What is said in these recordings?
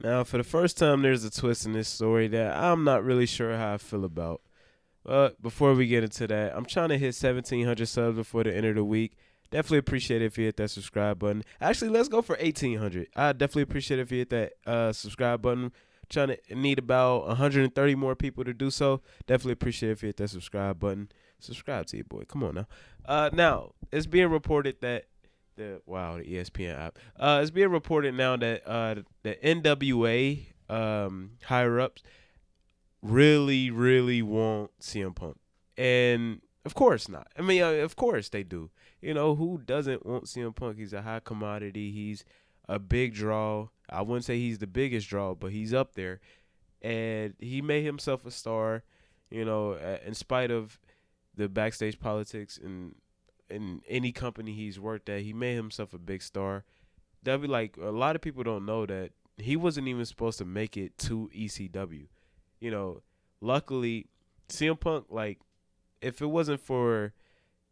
Now, for the first time, there's a twist in this story that I'm not really sure how I feel about. But before we get into that, I'm trying to hit 1,700 subs before the end of the week. Definitely appreciate it if you hit that subscribe button. Actually, let's go for 1,800. I definitely appreciate it if you hit that subscribe button. Trying to need about 130 more people to do so. Definitely appreciate it if you hit that subscribe button. Subscribe to your boy. Come on now. Now it's being reported that the ESPN app. It's being reported now that the NWA higher ups really want CM Punk, and of course not. I mean, of course they do. You know who doesn't want CM Punk? He's a high commodity. He's a big draw. I wouldn't say he's the biggest draw, but he's up there, and he made himself a star. In spite of the backstage politics and in any company he's worked at, he made himself a big star. That'd be like a lot of people don't know that he wasn't even supposed to make it to ECW. You know, luckily CM Punk, like, if it wasn't for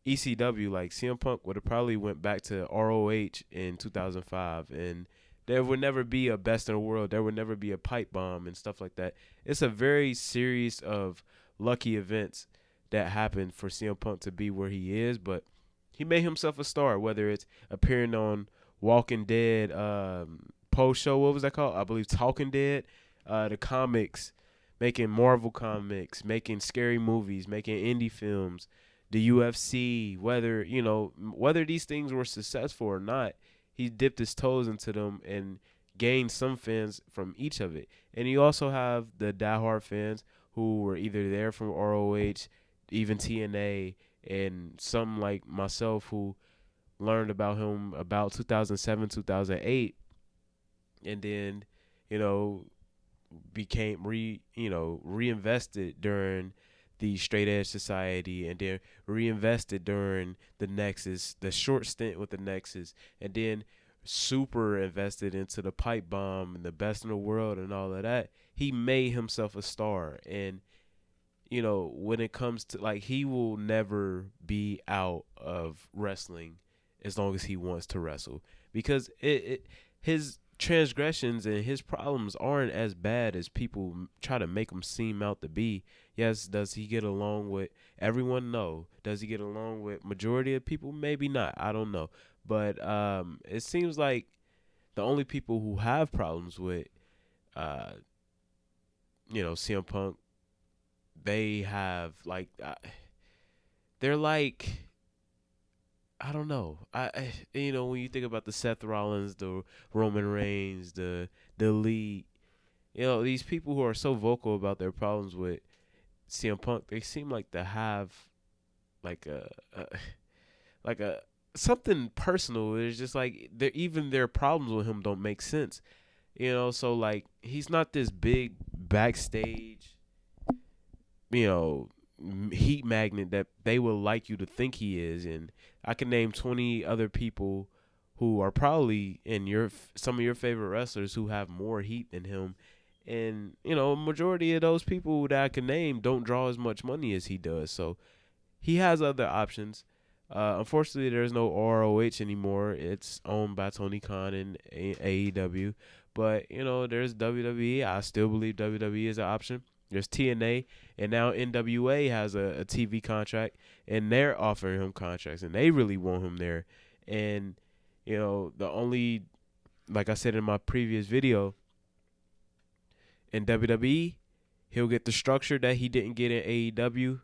ECW, like CM Punk would have probably went back to ROH in 2005, and there would never be a best in the world. There would never be a pipe bomb and stuff like that. It's a very series of lucky events that happened for CM Punk to be where he is, but he made himself a star, whether it's appearing on Walking Dead post show, what was that called? I believe Talking Dead, the comics, making Marvel comics, making scary movies, making indie films, the UFC, whether these things were successful or not, he dipped his toes into them and gained some fans from each of it. And you also have the diehard fans who were either there from ROH, even TNA, and some like myself who learned about him about 2007, 2008, and then, you know, became reinvested during the straight edge society, and then reinvested during the Nexus, the short stint with the Nexus, and then super invested into the pipe bomb and the best in the world and all of that. He made himself a star, and when it comes to, like, he will never be out of wrestling as long as he wants to wrestle, because his transgressions and his problems aren't as bad as people try to make him seem out to be. Yes, does he get along with everyone? No. Does he get along with majority of people? Maybe not. I don't know. But it seems like the only people who have problems with uh CM Punk, they have like they're like, I don't know. When you think about the Seth Rollins, the Roman Reigns, the Elite, these people who are so vocal about their problems with CM Punk, they seem like to have like a like a something personal. It's just like even their problems with him don't make sense. So like he's not this big backstage, you know, heat magnet that they will like you to think he is. And I can name 20 other people who are probably in some of your favorite wrestlers who have more heat than him. And majority of those people that I can name don't draw as much money as he does. So he has other options. Unfortunately, there's no ROH anymore. It's owned by Tony Khan and AEW. But there's WWE. I still believe WWE is an option. There's TNA, and now NWA has a TV contract, and they're offering him contracts, and they really want him there. And the only, like I said in my previous video, in WWE, he'll get the structure that he didn't get in AEW,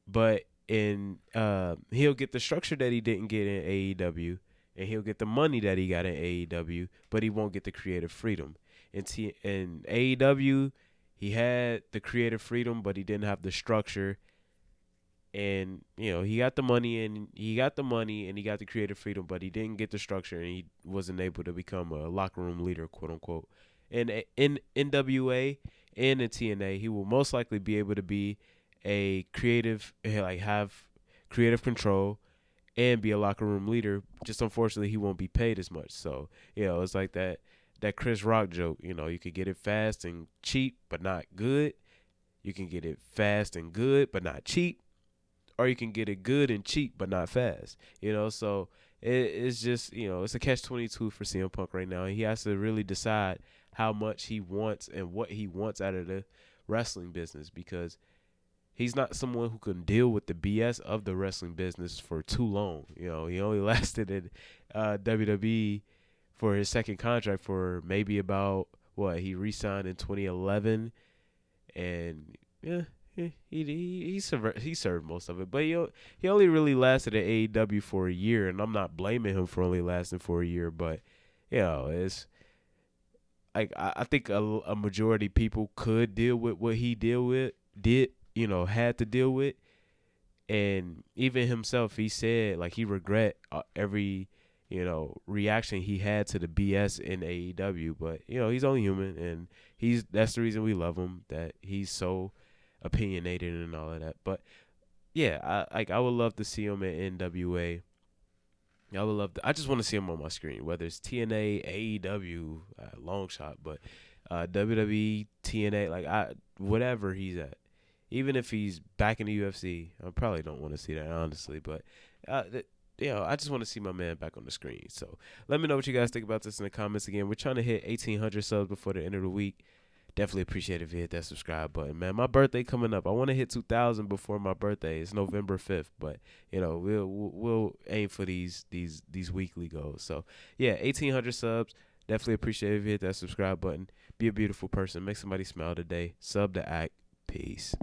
but he'll get the structure that he didn't get in AEW, and he'll get the money that he got in AEW, but he won't get the creative freedom. In AEW, he had the creative freedom, but he didn't have the structure. And he got the money, and he got the creative freedom, but he didn't get the structure, and he wasn't able to become a locker room leader, quote unquote. And in NWA and in TNA, he will most likely be able to be a creative, like have creative control, and be a locker room leader. Just unfortunately, he won't be paid as much. So it's like that Chris Rock joke. You could get it fast and cheap, but not good. You can get it fast and good, but not cheap, or you can get it good and cheap, but not fast. So it's just it's a catch-22 for CM Punk right now. He has to really decide how much he wants and what he wants out of the wrestling business, because he's not someone who can deal with the BS of the wrestling business for too long. He only lasted in WWE for his second contract for maybe about what he re-signed in 2011, and yeah, he served most of it, but he only really lasted at AEW for a year, and I'm not blaming him for only lasting for a year, but it's like I think a majority of people could deal with what he had to deal with, and even himself, he said like he regret every reaction he had to the BS in AEW, but he's only human, and that's the reason we love him, that he's so opinionated and all of that. But yeah, I would love to see him at NWA. I just want to see him on my screen, whether it's TNA, AEW, long shot, but WWE, TNA, whatever he's at. Even if he's back in the UFC, I probably don't want to see that, honestly. But I just want to see my man back on the screen. So let me know what you guys think about this in the comments. Again, we're trying to hit 1,800 subs before the end of the week. Definitely appreciate it if you hit that subscribe button, man. My birthday coming up. I want to hit 2,000 before my birthday. It's November 5th, but we'll aim for these weekly goals. So yeah, 1,800 subs. Definitely appreciate it if you hit that subscribe button. Be a beautiful person. Make somebody smile today. Sub to act. Peace.